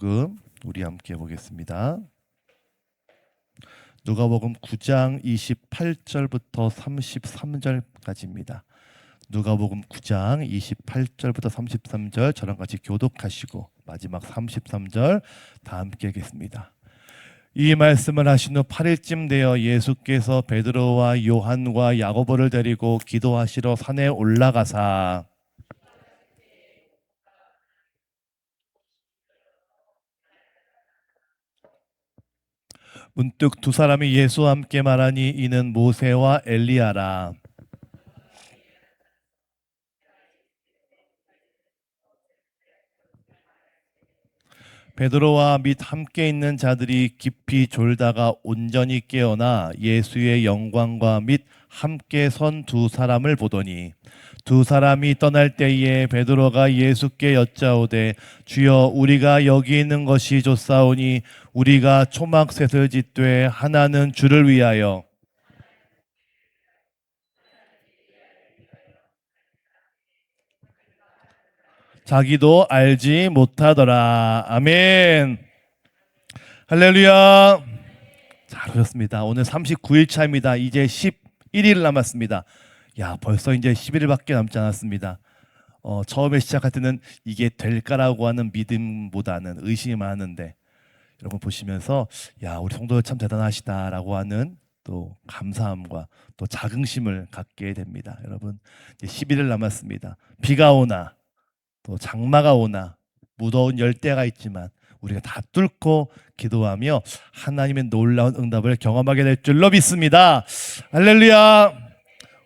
말씀 우리 함께 보겠습니다. 누가복음 9장 28절부터 33절까지입니다. 누가복음 9장 28절부터 33절 저랑 같이 교독하시고 마지막 33절 다 함께 하겠습니다. 이 말씀을 하신 후 8일쯤 되어 예수께서 베드로와 요한과 야고보를 데리고 기도하시러 산에 올라가사 문득 두 사람이 예수와 함께 말하니 이는 모세와 엘리야라. 베드로와 및 함께 있는 자들이 깊이 졸다가 온전히 깨어나 예수의 영광과 및 함께 선 두 사람을 보더니 두 사람이 떠날 때에 베드로가 예수께 여짜오되 주여 우리가 여기 있는 것이 좋사오니 우리가 초막셋을 짓되 하나는 주를 위하여 자기도 알지 못하더라. 아멘. 할렐루야. 잘 오셨습니다. 오늘 39일 차입니다. 이제 11일 남았습니다. 야, 벌써 이제 11일밖에 남지 않았습니다. 처음에 시작할 때는 이게 될까라고 하는 믿음보다는 의심이 많은데 여러분 보시면서 야, 우리 성도들 참 대단하시다라고 하는 또 감사함과 또 자긍심을 갖게 됩니다. 여러분 이제 11일 남았습니다. 비가 오나 또 장마가 오나 무더운 열대가 있지만 우리가 다 뚫고 기도하며 하나님의 놀라운 응답을 경험하게 될 줄로 믿습니다. 할렐루야.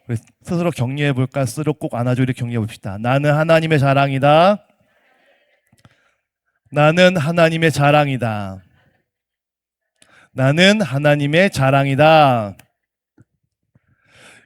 우리 스스로 격려해 볼까? 스스로 꼭 안아줘 이렇게 격려해 봅시다. 나는 하나님의 자랑이다. 나는 하나님의 자랑이다. 나는 하나님의 자랑이다.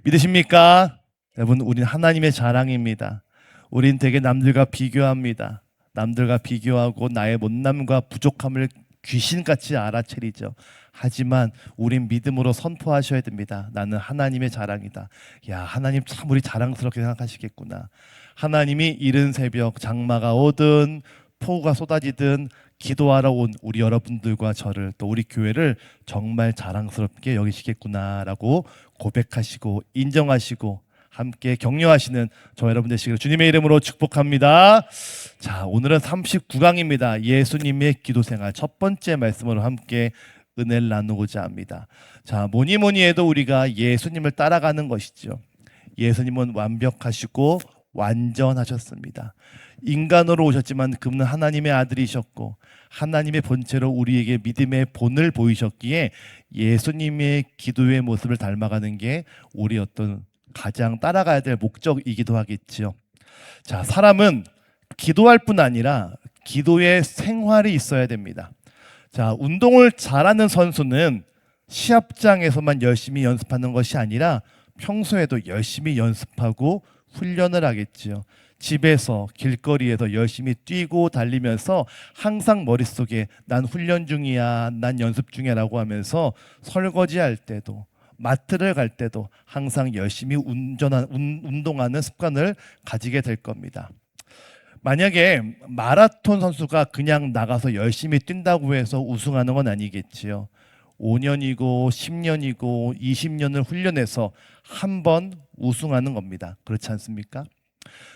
믿으십니까? 여러분, 우린 하나님의 자랑입니다. 우린 되게 남들과 비교합니다. 남들과 비교하고 나의 못남과 부족함을 귀신같이 알아차리죠. 하지만 우린 믿음으로 선포하셔야 됩니다. 나는 하나님의 자랑이다. 야, 하나님 참 우리 자랑스럽게 생각하시겠구나. 하나님이 이른 새벽 장마가 오든 폭우가 쏟아지든 기도하러 온 우리 여러분들과 저를 또 우리 교회를 정말 자랑스럽게 여기시겠구나라고 고백하시고 인정하시고 함께 격려하시는 저 여러분 되시기를 주님의 이름으로 축복합니다. 자, 오늘은 39강입니다. 예수님의 기도생활 첫 번째 말씀으로 함께 은혜를 나누고자 합니다. 자, 뭐니 해도 우리가 예수님을 따라가는 것이죠. 예수님은 완벽하시고 완전하셨습니다. 인간으로 오셨지만 그분은 하나님의 아들이셨고 하나님의 본체로 우리에게 믿음의 본을 보이셨기에 예수님의 기도의 모습을 닮아가는 게 우리 어떤 가장 따라가야 될 목적이기도 하겠지요. 자, 사람은 기도할 뿐 아니라 기도의 생활이 있어야 됩니다. 자, 운동을 잘하는 선수는 시합장에서만 열심히 연습하는 것이 아니라 평소에도 열심히 연습하고 훈련을 하겠지요. 집에서 길거리에서 열심히 뛰고 달리면서 항상 머릿속에 난 훈련 중이야, 난 연습 중이야라고 하면서 설거지할 때도 마트를 갈 때도 항상 열심히 운동하는 습관을 가지게 될 겁니다. 만약에 마라톤 선수가 그냥 나가서 열심히 뛴다고 해서 우승하는 건 아니겠지요. 5년이고 10년이고 20년을 훈련해서 한 번 우승하는 겁니다. 그렇지 않습니까?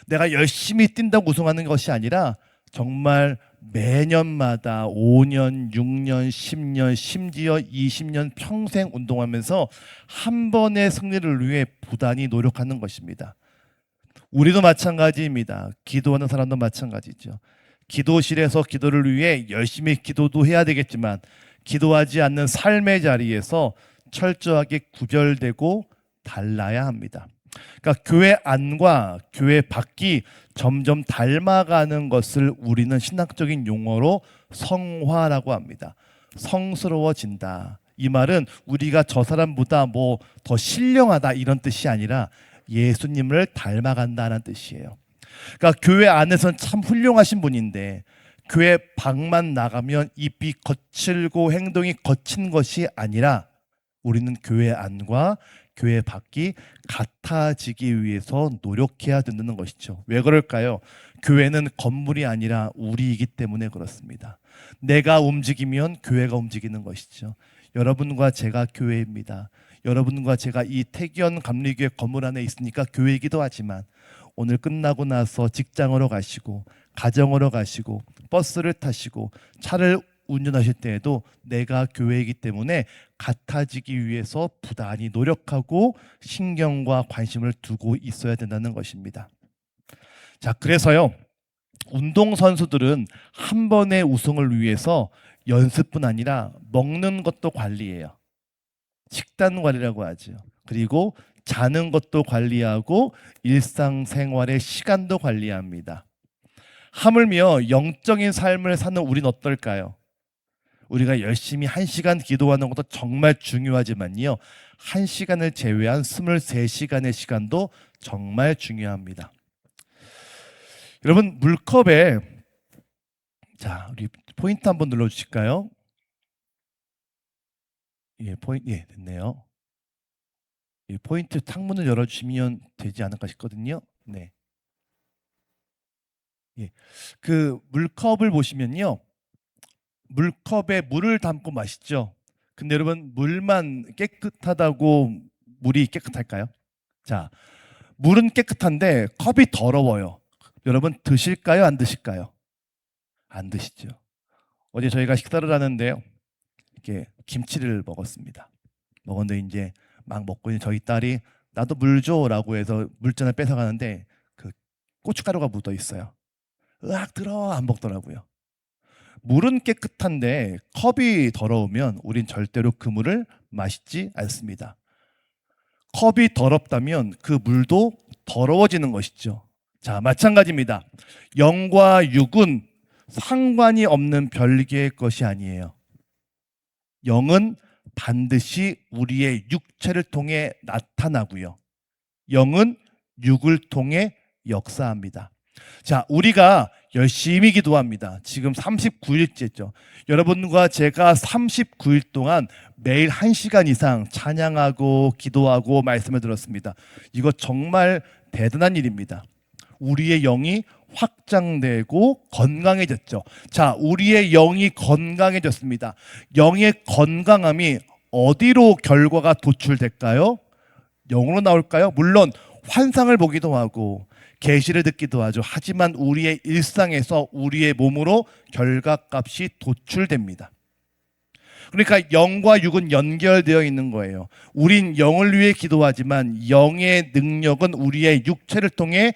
내가 열심히 뛴다고 우승하는 것이 아니라 정말 매년마다 5년, 6년, 10년, 심지어 20년 평생 운동하면서 한 번의 승리를 위해 부단히 노력하는 것입니다. 우리도 마찬가지입니다. 기도하는 사람도 마찬가지죠. 기도실에서 기도를 위해 열심히 기도도 해야 되겠지만 기도하지 않는 삶의 자리에서 철저하게 구별되고 달라야 합니다. 그러니까 교회 안과 교회 밖이 점점 닮아가는 것을 우리는 신학적인 용어로 성화라고 합니다. 성스러워진다. 이 말은 우리가 저 사람보다 뭐 더 신령하다 이런 뜻이 아니라 예수님을 닮아간다는 뜻이에요. 그러니까 교회 안에서는 참 훌륭하신 분인데 교회 밖만 나가면 입이 거칠고 행동이 거친 것이 아니라 우리는 교회 안과 교회 밖이 같아지기 위해서 노력해야 된다는 것이죠. 왜 그럴까요? 교회는 건물이 아니라 우리이기 때문에 그렇습니다. 내가 움직이면 교회가 움직이는 것이죠. 여러분과 제가 교회입니다. 여러분과 제가 이 태기현 감리교회 건물 안에 있으니까 교회이기도 하지만 오늘 끝나고 나서 직장으로 가시고 가정으로 가시고 버스를 타시고 차를 운전하실 때에도 내가 교회이기 때문에 같아지기 위해서 부단히 노력하고 신경과 관심을 두고 있어야 된다는 것입니다. 자, 그래서요, 운동선수들은 한 번의 우승을 위해서 연습뿐 아니라 먹는 것도 관리해요. 식단 관리라고 하죠. 그리고 자는 것도 관리하고 일상생활의 시간도 관리합니다. 하물며 영적인 삶을 사는 우린 어떨까요? 우리가 열심히 1시간 기도하는 것도 정말 중요하지만요, 1시간을 제외한 23시간의 시간도 정말 중요합니다. 여러분, 물컵에, 자, 우리 포인트 한번 눌러주실까요? 예, 예, 됐네요. 예, 포인트 창문을 열어주시면 되지 않을까 싶거든요. 네. 예, 그 물컵을 보시면요, 물컵에 물을 담고 마시죠. 근데 여러분, 물만 깨끗하다고 물이 깨끗할까요? 자, 물은 깨끗한데 컵이 더러워요. 여러분, 드실까요? 안 드실까요? 안 드시죠. 어제 저희가 식사를 하는데요, 이렇게 김치를 먹었습니다. 먹었는데 이제 막 먹고 저희 딸이 나도 물 줘라고 해서 물잔을 뺏어가는데 그 고춧가루가 묻어 있어요. 으악, 들어. 안 먹더라고요. 물은 깨끗한데 컵이 더러우면 우린 절대로 그 물을 마시지 않습니다. 컵이 더럽다면 그 물도 더러워지는 것이죠. 자, 마찬가지입니다. 영과 육은 상관이 없는 별개의 것이 아니에요. 영은 반드시 우리의 육체를 통해 나타나고요. 영은 육을 통해 역사합니다. 자, 우리가 열심히 기도합니다. 지금 39일째죠. 여러분과 제가 39일 동안 매일 1시간 이상 찬양하고 기도하고 말씀을 들었습니다. 이거 정말 대단한 일입니다. 우리의 영이 확장되고 건강해졌죠. 자, 우리의 영이 건강해졌습니다. 영의 건강함이 어디로 결과가 도출될까요? 영으로 나올까요? 물론 환상을 보기도 하고 계시를 듣기도 하죠. 하지만 우리의 일상에서 우리의 몸으로 결과값이 도출됩니다. 그러니까 영과 육은 연결되어 있는 거예요. 우린 영을 위해 기도하지만 영의 능력은 우리의 육체를 통해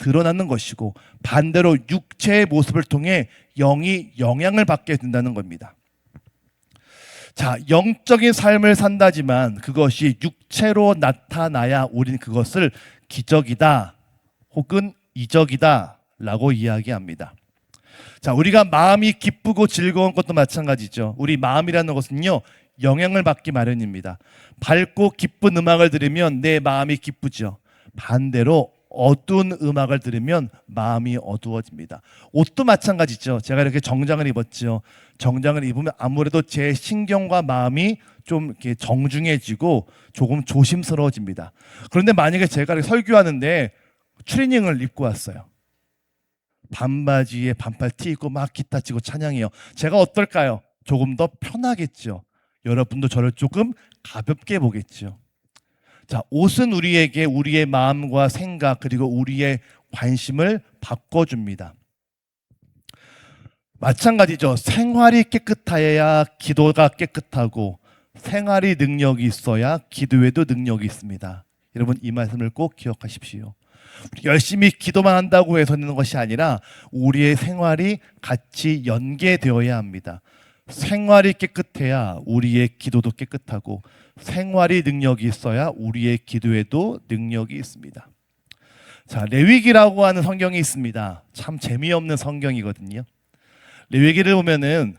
드러나는 것이고 반대로 육체의 모습을 통해 영이 영향을 받게 된다는 겁니다. 자, 영적인 삶을 산다지만 그것이 육체로 나타나야 우린 그것을 기적이다 혹은 이적이다 라고 이야기합니다. 자, 우리가 마음이 기쁘고 즐거운 것도 마찬가지죠. 우리 마음이라는 것은요, 영향을 받기 마련입니다. 밝고 기쁜 음악을 들으면 내 마음이 기쁘죠. 반대로 어두운 음악을 들으면 마음이 어두워집니다. 옷도 마찬가지죠. 제가 이렇게 정장을 입었죠. 정장을 입으면 아무래도 제 신경과 마음이 좀 이렇게 정중해지고 조금 조심스러워집니다. 그런데 만약에 제가 이렇게 설교하는데 추리닝을 입고 왔어요. 반바지에 반팔 티 입고 막 기타 치고 찬양해요. 제가 어떨까요? 조금 더 편하겠죠. 여러분도 저를 조금 가볍게 보겠죠. 자, 옷은 우리에게 우리의 마음과 생각 그리고 우리의 관심을 바꿔줍니다. 마찬가지죠. 생활이 깨끗해야 기도가 깨끗하고 생활이 능력이 있어야 기도에도 능력이 있습니다. 여러분, 이 말씀을 꼭 기억하십시오. 열심히 기도만 한다고 해서 되는 것이 아니라 우리의 생활이 같이 연계되어야 합니다. 생활이 깨끗해야 우리의 기도도 깨끗하고 생활이 능력이 있어야 우리의 기도에도 능력이 있습니다. 자, 레위기라고 하는 성경이 있습니다. 참 재미없는 성경이거든요. 레위기를 보면은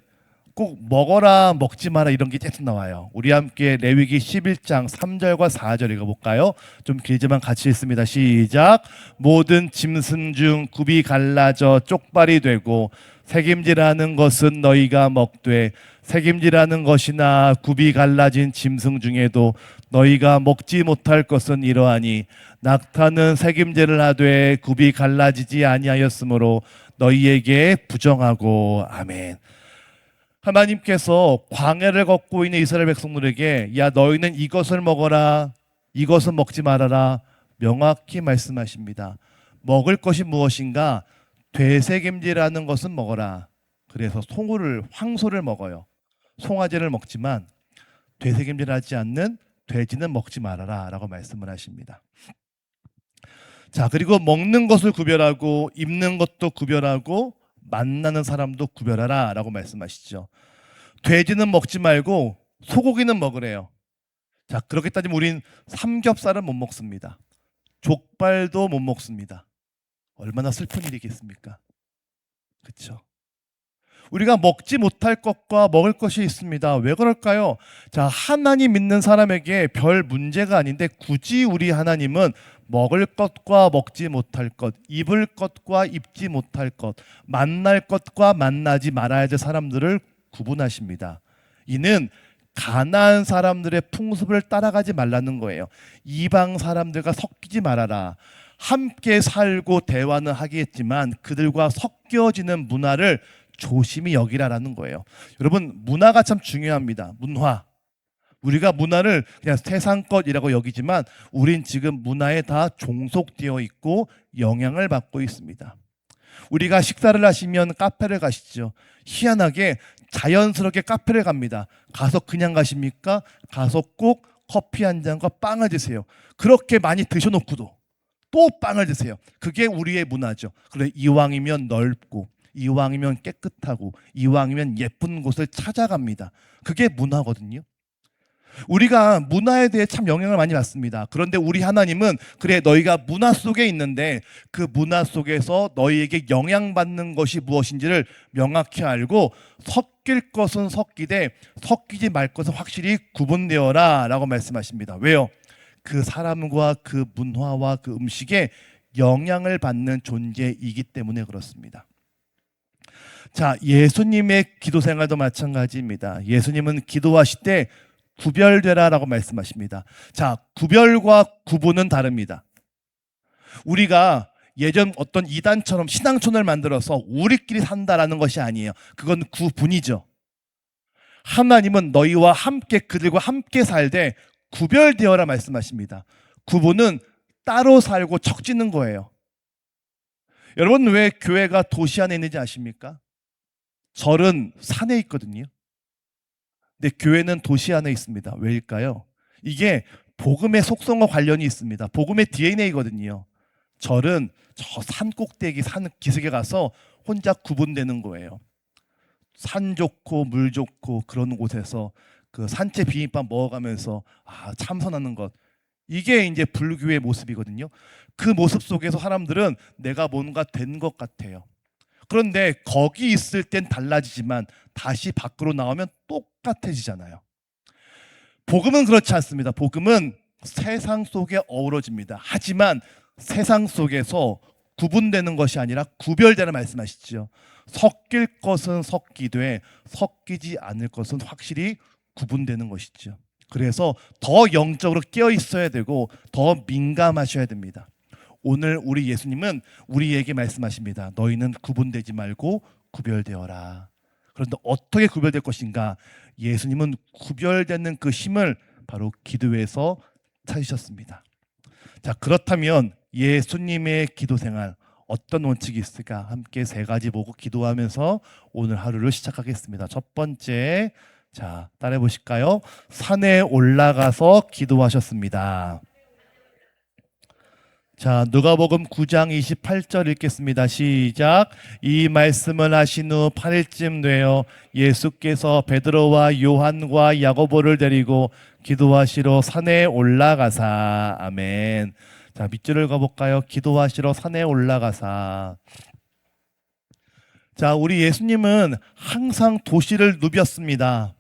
꼭 먹어라 먹지 마라 이런 게 계속 나와요. 우리 함께 레위기 11장 3절과 4절 읽어볼까요? 좀 길지만 같이 읽습니다. 시작. 모든 짐승 중 굽이 갈라져 쪽발이 되고 책임지라는 것은 너희가 먹되 책임지라는 것이나 굽이 갈라진 짐승 중에도 너희가 먹지 못할 것은 이러하니 낙타는 책임제를 하되 굽이 갈라지지 아니하였으므로 너희에게 부정하고. 아멘. 하나님께서 광야를 걷고 있는 이스라엘 백성들에게 야 너희는 이것을 먹어라 이것은 먹지 말아라 명확히 말씀하십니다. 먹을 것이 무엇인가? 되새김질하는 것은 먹어라. 그래서 황소를 먹어요. 송아지를 먹지만 되새김질하지 않는 돼지는 먹지 말아라 라고 말씀을 하십니다. 자, 그리고 먹는 것을 구별하고 입는 것도 구별하고 만나는 사람도 구별하라 라고 말씀하시죠. 돼지는 먹지 말고 소고기는 먹으래요. 자, 그렇게 따지면 우린 삼겹살은 못 먹습니다. 족발도 못 먹습니다. 얼마나 슬픈 일이겠습니까? 그렇죠? 우리가 먹지 못할 것과 먹을 것이 있습니다. 왜 그럴까요? 자, 하나님 믿는 사람에게 별 문제가 아닌데 굳이 우리 하나님은 먹을 것과 먹지 못할 것, 입을 것과 입지 못할 것, 만날 것과 만나지 말아야 될 사람들을 구분하십니다. 이는 가나안 사람들의 풍습을 따라가지 말라는 거예요. 이방 사람들과 섞이지 말아라. 함께 살고 대화는 하겠지만 그들과 섞여지는 문화를 조심히 여기라라는 거예요. 여러분, 문화가 참 중요합니다. 문화. 우리가 문화를 그냥 세상 것이라고 여기지만 우린 지금 문화에 다 종속되어 있고 영향을 받고 있습니다. 우리가 식사를 하시면 카페를 가시죠. 희한하게 자연스럽게 카페를 갑니다. 가서 그냥 가십니까? 가서 꼭 커피 한 잔과 빵을 드세요. 그렇게 많이 드셔놓고도 또 빵을 드세요. 그게 우리의 문화죠. 그래, 이왕이면 넓고 이왕이면 깨끗하고 이왕이면 예쁜 곳을 찾아갑니다. 그게 문화거든요. 우리가 문화에 대해 참 영향을 많이 받습니다. 그런데 우리 하나님은 그래 너희가 문화 속에 있는데 그 문화 속에서 너희에게 영향받는 것이 무엇인지를 명확히 알고 섞일 것은 섞이되 섞이지 말 것은 확실히 구분되어라 라고 말씀하십니다. 왜요? 그 사람과 그 문화와 그 음식에 영향을 받는 존재이기 때문에 그렇습니다. 자, 예수님의 기도 생활도 마찬가지입니다. 예수님은 기도하실 때 구별되라라고 말씀하십니다. 자, 구별과 구분은 다릅니다. 우리가 예전 어떤 이단처럼 신앙촌을 만들어서 우리끼리 산다라는 것이 아니에요. 그건 구분이죠. 하나님은 너희와 함께 그들과 함께 살되 구별되어라 말씀하십니다. 구분은 따로 살고 척지는 거예요. 여러분, 왜 교회가 도시 안에 있는지 아십니까? 절은 산에 있거든요. 근데 교회는 도시 안에 있습니다. 왜일까요? 이게 복음의 속성과 관련이 있습니다. 복음의 DNA거든요. 절은 저 산 꼭대기 산 기슭에 가서 혼자 구분되는 거예요. 산 좋고 물 좋고 그런 곳에서 그 산채 비빔밥 먹어가면서 참선하는 것, 이게 이제 불교의 모습이거든요. 그 모습 속에서 사람들은 내가 뭔가 된 것 같아요. 그런데 거기 있을 땐 달라지지만 다시 밖으로 나오면 똑같아지잖아요. 복음은 그렇지 않습니다. 복음은 세상 속에 어우러집니다. 하지만 세상 속에서 구분되는 것이 아니라 구별되는 말씀하시죠. 섞일 것은 섞이되 섞이지 않을 것은 확실히 구분되는 것이죠. 그래서 더 영적으로 깨어 있어야 되고 더 민감하셔야 됩니다. 오늘 우리 예수님은 우리에게 말씀하십니다. 너희는 구분되지 말고 구별되어라. 그런데 어떻게 구별될 것인가? 예수님은 구별되는 그 힘을 바로 기도에서 찾으셨습니다. 자, 그렇다면 예수님의 기도 생활 어떤 원칙이 있을까? 함께 세 가지 보고 기도하면서 오늘 하루를 시작하겠습니다. 첫 번째, 자, 따라해 보실까요? 산에 올라가서 기도하셨습니다. 자, 누가복음 9장 28절 읽겠습니다. 시작. 이 말씀을 하신 후 8일쯤 되어 예수께서 베드로와 요한과 야고보를 데리고 기도하시러 산에 올라가사. 아멘. 자, 밑줄을 가볼까요? 기도하시러 산에 올라가사. 자, 우리 예수님은 항상 도시를 누볐습니다.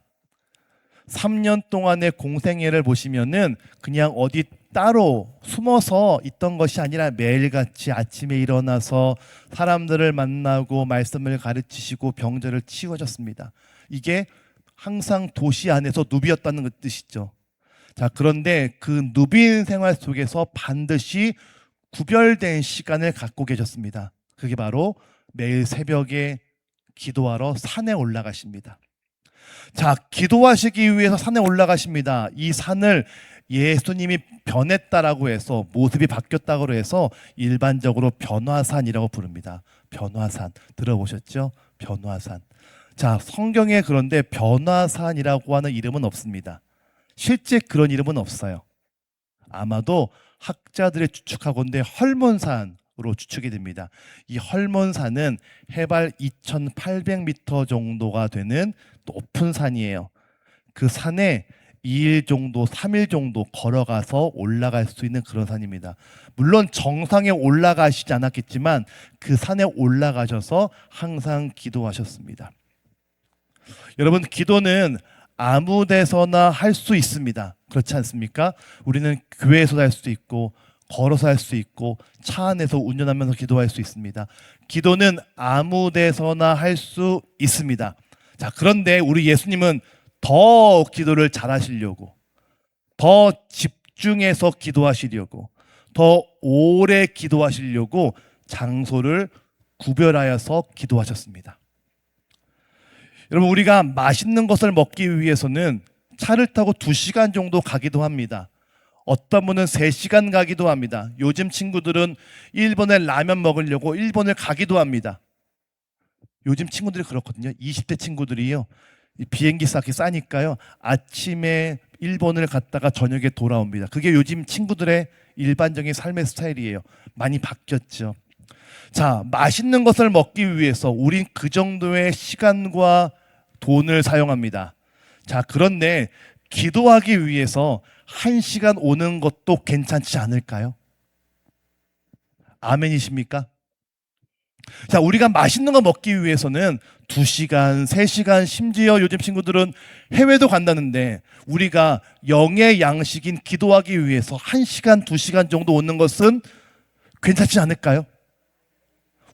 3년 동안의 공생애를 보시면은 그냥 어디 따로 숨어서 있던 것이 아니라 매일같이 아침에 일어나서 사람들을 만나고 말씀을 가르치시고 병자를 치유하셨습니다. 이게 항상 도시 안에서 누비였다는 뜻이죠. 자, 그런데 그 누빈 생활 속에서 반드시 구별된 시간을 갖고 계셨습니다. 그게 바로 매일 새벽에 기도하러 산에 올라가십니다. 자, 기도하시기 위해서 산에 올라가십니다. 이 산을 예수님이 변했다라고 해서, 모습이 바뀌었다고 해서 일반적으로 변화산이라고 부릅니다. 변화산 들어보셨죠? 변화산. 자, 성경에 그런데 변화산이라고 하는 이름은 없습니다. 실제 그런 이름은 없어요. 아마도 학자들의 추측하건대 헐몬산으로 추측이 됩니다. 이 헐몬산은 해발 2800m 정도가 되는 높은 산이에요. 그 산에 2일 정도, 3일 정도 걸어가서 올라갈 수 있는 그런 산입니다. 물론 정상에 올라가시지 않았겠지만 그 산에 올라가셔서 항상 기도하셨습니다. 여러분, 기도는 아무 데서나 할 수 있습니다. 그렇지 않습니까? 우리는 교회에서도 할 수도 있고 걸어서 할 수 있고 차 안에서 운전하면서 기도할 수 있습니다. 기도는 아무 데서나 할 수 있습니다. 자, 그런데 우리 예수님은 더 기도를 잘하시려고, 더 집중해서 기도하시려고, 더 오래 기도하시려고 장소를 구별하여서 기도하셨습니다. 여러분, 우리가 맛있는 것을 먹기 위해서는 차를 타고 2시간 정도 가기도 합니다. 어떤 분은 3시간 가기도 합니다. 요즘 친구들은 일본에 라면 먹으려고 일본을 가기도 합니다. 요즘 친구들이 그렇거든요. 20대 친구들이요, 비행기 값이 싸니까요, 아침에 일본을 갔다가 저녁에 돌아옵니다. 그게 요즘 친구들의 일반적인 삶의 스타일이에요. 많이 바뀌었죠. 자, 맛있는 것을 먹기 위해서 우린 그 정도의 시간과 돈을 사용합니다. 자, 그런데 기도하기 위해서 1시간 오는 것도 괜찮지 않을까요? 아멘이십니까? 자, 우리가 맛있는 거 먹기 위해서는 2시간, 3시간, 심지어 요즘 친구들은 해외도 간다는데 우리가 영의 양식인 기도하기 위해서 1시간, 2시간 정도 오는 것은 괜찮지 않을까요?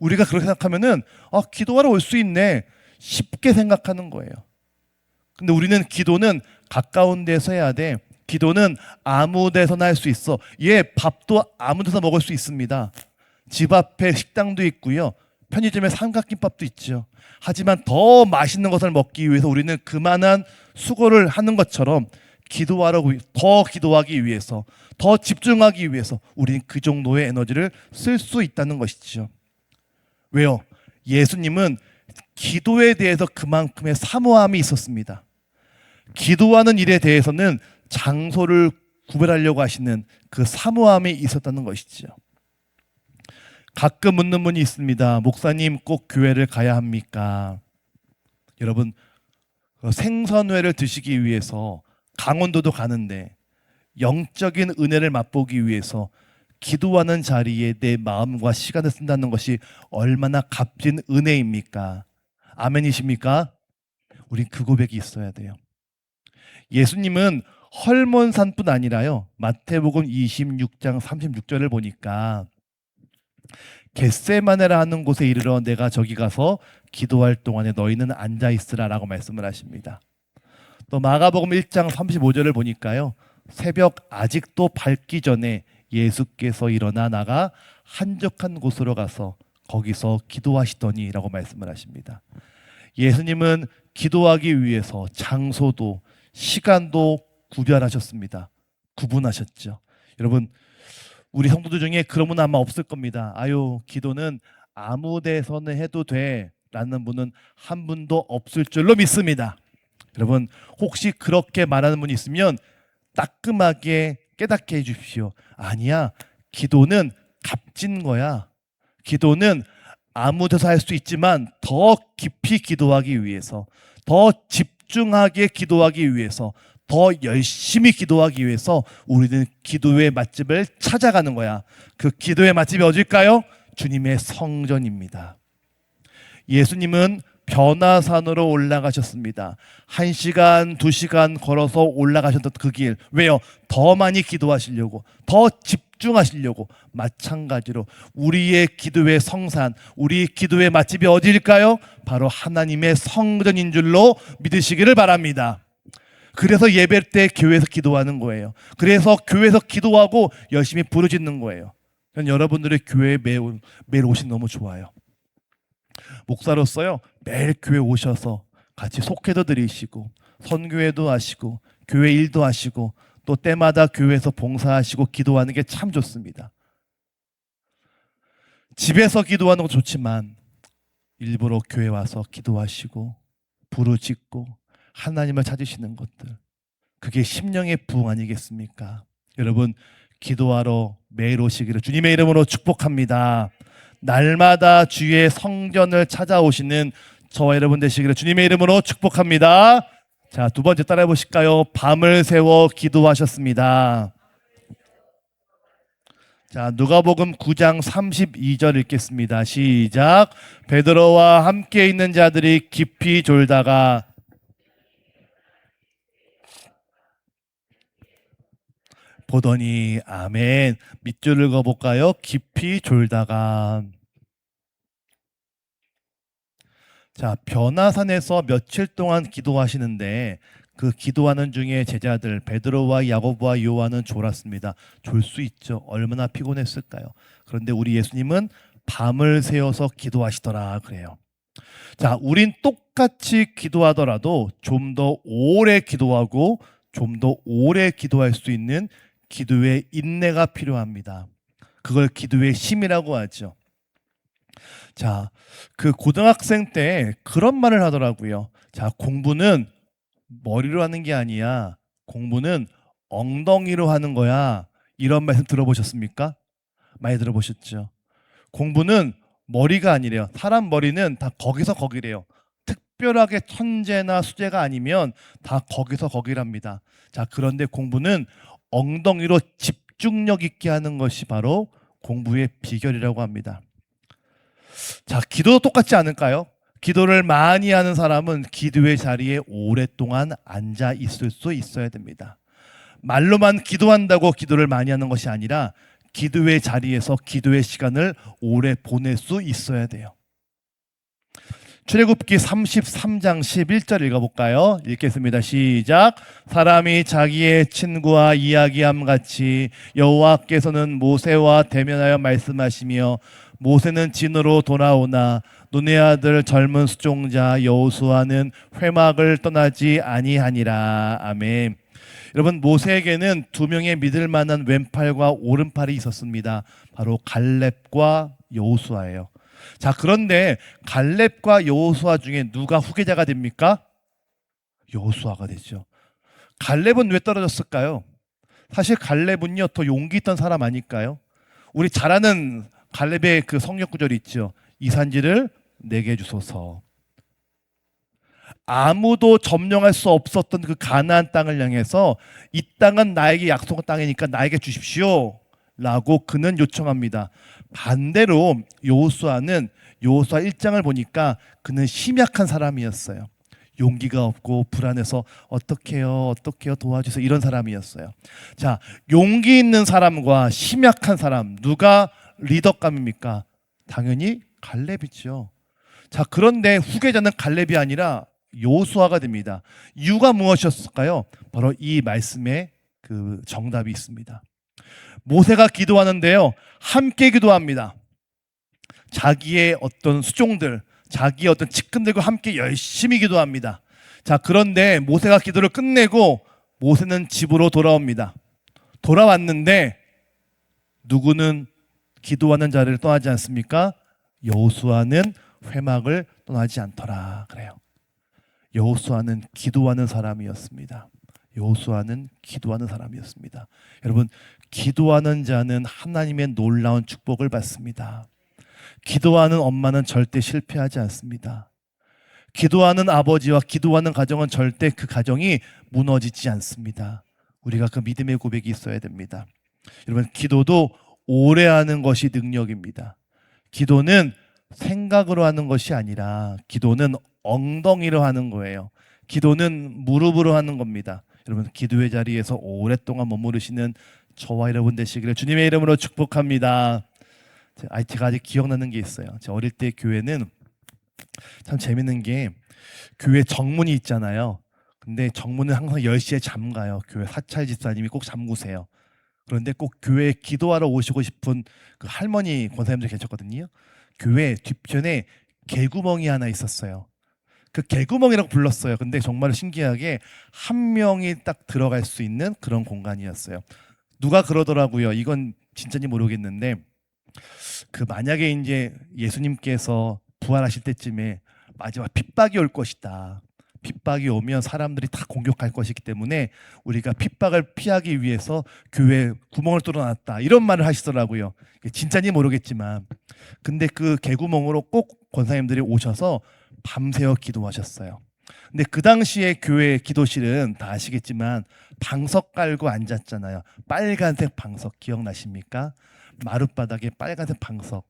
우리가 그렇게 생각하면은 기도하러 올 수 있네, 쉽게 생각하는 거예요. 근데 우리는 기도는 가까운 데서 해야 돼. 기도는 아무 데서나 할 수 있어. 밥도 아무 데서 먹을 수 있습니다. 집 앞에 식당도 있고요, 편의점에 삼각김밥도 있죠. 하지만 더 맛있는 것을 먹기 위해서 우리는 그만한 수고를 하는 것처럼 더 기도하기 위해서, 더 집중하기 위해서 우리는 그 정도의 에너지를 쓸 수 있다는 것이죠. 왜요? 예수님은 기도에 대해서 그만큼의 사모함이 있었습니다. 기도하는 일에 대해서는 장소를 구별하려고 하시는 그 사모함이 있었다는 것이죠. 가끔 묻는 분이 있습니다. 목사님, 꼭 교회를 가야 합니까? 여러분, 생선회를 드시기 위해서 강원도도 가는데 영적인 은혜를 맛보기 위해서 기도하는 자리에 내 마음과 시간을 쓴다는 것이 얼마나 값진 은혜입니까? 아멘이십니까? 우린 그 고백이 있어야 돼요. 예수님은 헐몬산뿐 아니라요, 마태복음 26장 36절을 보니까 겟세마네라 하는 곳에 이르러 내가 저기 가서 기도할 동안에 너희는 앉아 있으라 라고 말씀을 하십니다. 또 마가복음 1장 35절을 보니까요, 새벽 아직도 밝기 전에 예수께서 일어나 나가 한적한 곳으로 가서 거기서 기도하시더니 라고 말씀을 하십니다. 예수님은 기도하기 위해서 장소도 시간도 구별하셨습니다. 구분하셨죠. 여러분, 우리 성도들 중에 그런 분은 아마 없을 겁니다. 기도는 아무 데서나 해도 돼 라는 분은 한 분도 없을 줄로 믿습니다. 여러분, 혹시 그렇게 말하는 분이 있으면 따끔하게 깨닫게 해주십시오. 아니야, 기도는 값진 거야. 기도는 아무 데서 할 수 있지만 더 깊이 기도하기 위해서, 더 집중하게 기도하기 위해서, 더 열심히 기도하기 위해서 우리는 기도의 맛집을 찾아가는 거야. 그 기도의 맛집이 어딜까요? 주님의 성전입니다. 예수님은 변화산으로 올라가셨습니다. 1시간, 2시간 걸어서 올라가셨던 그 길. 왜요? 더 많이 기도하시려고, 더 집중하시려고. 마찬가지로 우리의 기도의 성산, 우리 기도의 맛집이 어디일까요? 바로 하나님의 성전인 줄로 믿으시기를 바랍니다. 그래서 예배 때 교회에서 기도하는 거예요. 그래서 교회에서 기도하고 열심히 부르짖는 거예요. 여러분들의 교회에 매일 오시는 너무 좋아요. 목사로서요, 매일 교회 오셔서 같이 속회도 드리시고 선교회도 하시고 교회 일도 하시고 또 때마다 교회에서 봉사하시고 기도하는 게 참 좋습니다. 집에서 기도하는 것도 좋지만 일부러 교회 와서 기도하시고 부르짖고 하나님을 찾으시는 것들, 그게 심령의 부흥 아니겠습니까? 여러분, 기도하러 매일 오시기를 주님의 이름으로 축복합니다. 날마다 주의 성전을 찾아오시는 저와 여러분 되시기를 주님의 이름으로 축복합니다. 자, 두 번째 따라해 보실까요? 밤을 새워 기도하셨습니다. 자, 누가복음 9장 32절 읽겠습니다. 시작. 베드로와 함께 있는 자들이 깊이 졸다가 보더니, 아멘. 밑줄 읽어볼까요? 깊이 졸다가. 자, 변화산에서 며칠 동안 기도하시는데 그 기도하는 중에 제자들 베드로와 야고보와 요한은 졸았습니다. 졸 수 있죠. 얼마나 피곤했을까요? 그런데 우리 예수님은 밤을 새워서 기도하시더라 그래요. 자, 우린 똑같이 기도하더라도 좀 더 오래 기도하고 좀 더 오래 기도할 수 있는 기도의 인내가 필요합니다. 그걸 기도의 힘이라고 하죠. 자, 그 고등학생 때 그런 말을 하더라고요. 자, 공부는 머리로 하는 게 아니야. 공부는 엉덩이로 하는 거야. 이런 말씀 들어보셨습니까? 많이 들어보셨죠? 공부는 머리가 아니래요. 사람 머리는 다 거기서 거기래요. 특별하게 천재나 수재가 아니면 다 거기서 거기랍니다. 자, 그런데 공부는 엉덩이로 집중력 있게 하는 것이 바로 공부의 비결이라고 합니다. 자, 기도도 똑같지 않을까요? 기도를 많이 하는 사람은 기도의 자리에 오랫동안 앉아 있을 수 있어야 됩니다. 말로만 기도한다고 기도를 많이 하는 것이 아니라 기도의 자리에서 기도의 시간을 오래 보낼 수 있어야 돼요. 출애굽기 33장 11절 읽어볼까요? 읽겠습니다. 시작. 사람이 자기의 친구와 이야기함 같이 여호와께서는 모세와 대면하여 말씀하시며 모세는 진으로 돌아오나 눈의 아들 젊은 수종자 여호수아는 회막을 떠나지 아니하니라. 아멘. 여러분, 모세에게는 두 명의 믿을 만한 왼팔과 오른팔이 있었습니다. 바로 갈렙과 여호수아예요. 자, 그런데 갈렙과 여호수아 중에 누가 후계자가 됩니까? 여호수아가 되죠. 갈렙은 왜 떨어졌을까요? 사실 갈렙은요, 더 용기 있던 사람 아닐까요? 우리 잘 아는 갈렙의 그 성역 구절이 있죠. 이 산지를 내게 주소서. 아무도 점령할 수 없었던 그 가나안 땅을 향해서 이 땅은 나에게 약속한 땅이니까 나에게 주십시오 라고 그는 요청합니다. 반대로 여호수아는 여호수아 1장을 보니까 그는 심약한 사람이었어요. 용기가 없고 불안해서 어떻게 해요 도와주세요 이런 사람이었어요. 자, 용기 있는 사람과 심약한 사람, 누가 리더감입니까? 당연히 갈렙이죠. 자, 그런데 후계자는 갈렙이 아니라 여호수아가 됩니다. 이유가 무엇이었을까요? 바로 이 말씀에 그 정답이 있습니다. 모세가 기도하는데요, 함께 기도합니다. 자기의 어떤 수종들, 자기의 어떤 측근들과 함께 열심히 기도합니다. 자, 그런데 모세가 기도를 끝내고 모세는 집으로 돌아옵니다. 돌아왔는데 누구는 기도하는 자리를 떠나지 않습니까? 여호수아는 회막을 떠나지 않더라 그래요. 여호수아는 기도하는 사람이었습니다. 여호수아는 기도하는 사람이었습니다. 여러분, 기도하는 자는 하나님의 놀라운 축복을 받습니다. 기도하는 엄마는 절대 실패하지 않습니다. 기도하는 아버지와 기도하는 가정은 절대 그 가정이 무너지지 않습니다. 우리가 그 믿음의 고백이 있어야 됩니다. 여러분, 기도도 오래 하는 것이 능력입니다. 기도는 생각으로 하는 것이 아니라 기도는 엉덩이로 하는 거예요. 기도는 무릎으로 하는 겁니다. 여러분 기도의 자리에서 오랫동안 머무르시는 저와 여러분 되시기를 주님의 이름으로 축복합니다. 제가 아직 기억나는 게 있어요. 제가 어릴 때 교회는 참 재밌는 게 교회 정문이 있잖아요. 근데 정문은 항상 10시에 잠가요. 교회 사찰 집사님이 꼭 잠그세요. 그런데 꼭 교회에 기도하러 오시고 싶은 그 할머니 권사님들 계셨거든요. 교회 뒤편에 개구멍이 하나 있었어요. 그 개구멍이라고 불렀어요. 근데 정말 신기하게 한 명이 딱 들어갈 수 있는 그런 공간이었어요. 누가 그러더라고요. 이건 진짜인지 모르겠는데 그 만약에 이제 예수님께서 부활하실 때쯤에 마지막 핍박이 올 것이다. 핍박이 오면 사람들이 다 공격할 것이기 때문에 우리가 핍박을 피하기 위해서 교회에 구멍을 뚫어놨다. 이런 말을 하시더라고요. 진짜인지 모르겠지만. 근데 그 개구멍으로 꼭 권사님들이 오셔서 밤새워 기도하셨어요. 근데 그 당시에 교회 기도실은 다 아시겠지만 방석 깔고 앉았잖아요. 빨간색 방석 기억나십니까? 마룻바닥에 빨간색 방석.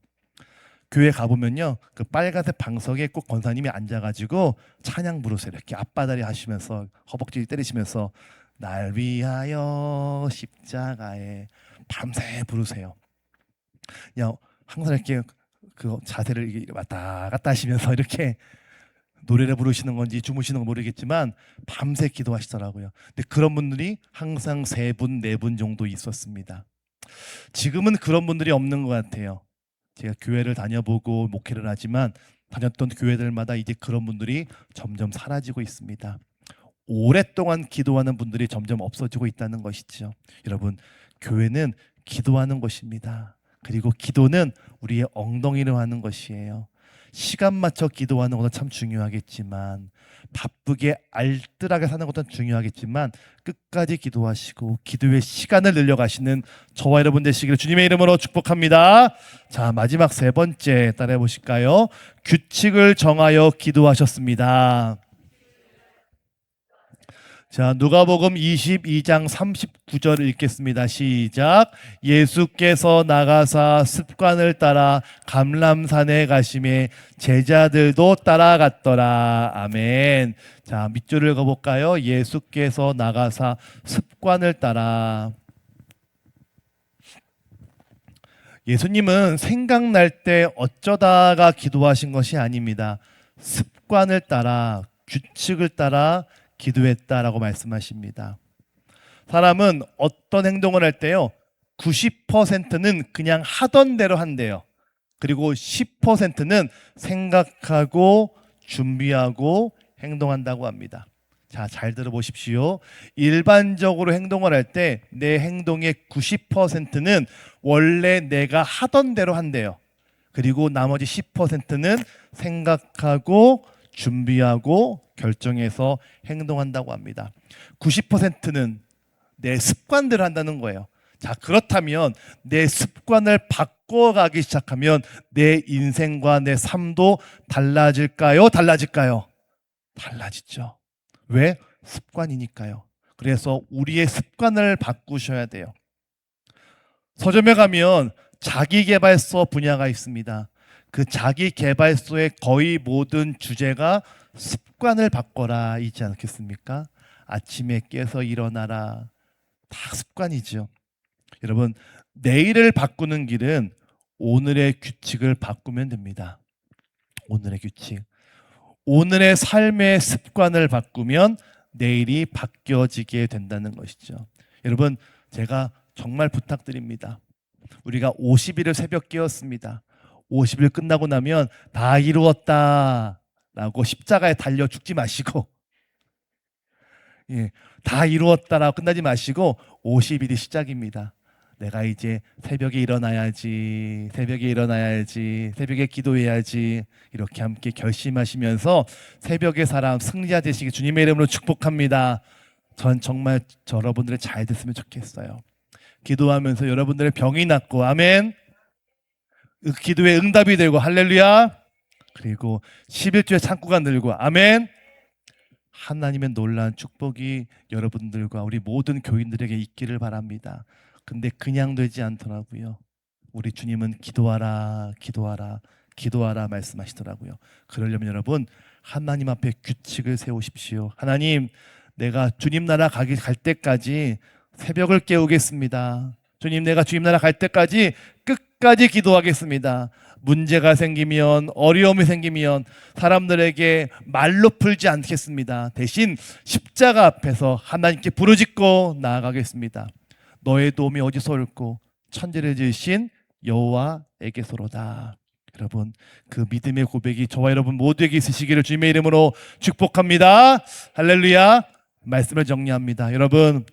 교회 가보면요, 그 빨간색 방석에 꼭 권사님이 앉아가지고 찬양 부르세요. 이렇게 앞바다리 하시면서 허벅지 때리시면서 날 위하여 십자가에 밤새 부르세요. 그냥 항상 이렇게 그 자세를 이렇게 왔다 갔다 하시면서 이렇게 노래를 부르시는 건지 주무시는 건 모르겠지만 밤새 기도하시더라고요. 근데 그런 분들이 항상 3분, 4분 정도 있었습니다. 지금은 그런 분들이 없는 것 같아요. 제가 교회를 다녀보고 목회를 하지만 다녔던 교회들마다 이제 그런 분들이 점점 사라지고 있습니다. 오랫동안 기도하는 분들이 점점 없어지고 있다는 것이죠. 여러분, 교회는 기도하는 것입니다. 그리고 기도는 우리의 엉덩이로 하는 것이에요. 시간 맞춰 기도하는 것도 참 중요하겠지만 바쁘게 알뜰하게 사는 것도 중요하겠지만 끝까지 기도하시고 기도의 시간을 늘려가시는 저와 여러분 되시기를 주님의 이름으로 축복합니다. 자, 마지막 3번째 따라해 보실까요? 규칙을 정하여 기도하셨습니다. 자, 누가복음 22장 39절을 읽겠습니다. 시작. 예수께서 나가사 습관을 따라 감람산에 가심에 제자들도 따라갔더라. 아멘. 자, 밑줄을 읽어볼까요? 예수께서 나가사 습관을 따라. 예수님은 생각날 때 어쩌다가 기도하신 것이 아닙니다. 습관을 따라, 규칙을 따라 기도했다라고 말씀하십니다. 사람은 어떤 행동을 할 때요, 90%는 그냥 하던 대로 한대요. 그리고 10%는 생각하고 준비하고 행동한다고 합니다. 자, 잘 들어보십시오. 일반적으로 행동을 할 때 내 행동의 90%는 원래 내가 하던 대로 한대요. 그리고 나머지 10%는 생각하고 준비하고 결정해서 행동한다고 합니다. 90%는 내 습관대로 한다는 거예요. 자, 그렇다면 내 습관을 바꿔가기 시작하면 내 인생과 내 삶도 달라질까요? 달라질까요? 달라지죠. 왜? 습관이니까요. 그래서 우리의 습관을 바꾸셔야 돼요. 서점에 가면 자기계발서 분야가 있습니다. 그 자기계발서의 거의 모든 주제가 습관을 바꿔라 있지 않겠습니까? 아침에 깨서 일어나라. 다 습관이죠. 여러분, 내일을 바꾸는 길은 오늘의 규칙을 바꾸면 됩니다. 오늘의 규칙. 오늘의 삶의 습관을 바꾸면 내일이 바뀌어지게 된다는 것이죠. 여러분, 제가 정말 부탁드립니다. 우리가 50일을 새벽 깨었습니다. 50일 끝나고 나면 다 이루었다 라고 십자가에 달려 죽지 마시고, 예, 다 이루었다라고 끝나지 마시고 50일이 시작입니다. 내가 이제 새벽에 일어나야지, 새벽에 일어나야지, 새벽에 기도해야지, 이렇게 함께 결심하시면서 새벽의 사람 승리자 되시기 주님의 이름으로 축복합니다. 전 정말 여러분들이 잘 됐으면 좋겠어요. 기도하면서 여러분들의 병이 낫고, 아멘. 기도에 응답이 되고, 할렐루야. 그리고 11조의 창고가 늘고, 아멘. 하나님의 놀라운 축복이 여러분들과 우리 모든 교인들에게 있기를 바랍니다. 근데 그냥 되지 않더라고요. 우리 주님은 기도하라, 기도하라, 기도하라 말씀하시더라고요. 그러려면 여러분 하나님 앞에 규칙을 세우십시오. 하나님, 내가 주님 나라 갈 때까지 새벽을 깨우겠습니다. 주님, 내가 주님 나라 갈 때까지 끝까지 기도하겠습니다. 문제가 생기면, 어려움이 생기면 사람들에게 말로 풀지 않겠습니다. 대신 십자가 앞에서 하나님께 부르짖고 나아가겠습니다. 너의 도움이 어디서 올고 천지를 지으신 여호와에게서로다. 여러분, 그 믿음의 고백이 저와 여러분 모두에게 있으시기를 주님의 이름으로 축복합니다. 할렐루야. 말씀을 정리합니다. 여러분,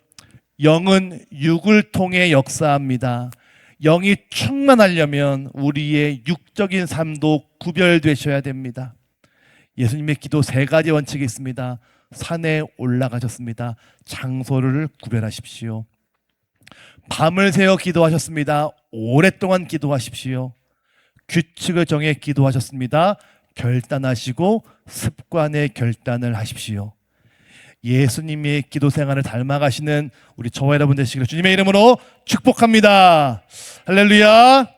영은 육을 통해 역사합니다. 영이 충만하려면 우리의 육적인 삶도 구별되셔야 됩니다. 예수님의 기도 세 가지 원칙이 있습니다. 산에 올라가셨습니다. 장소를 구별하십시오. 밤을 새워 기도하셨습니다. 오랫동안 기도하십시오. 규칙을 정해 기도하셨습니다. 결단하시고 습관의 결단을 하십시오. 예수님의 기도 생활을 닮아가시는 우리 저와 여러분 되시기를 주님의 이름으로 축복합니다. 할렐루야.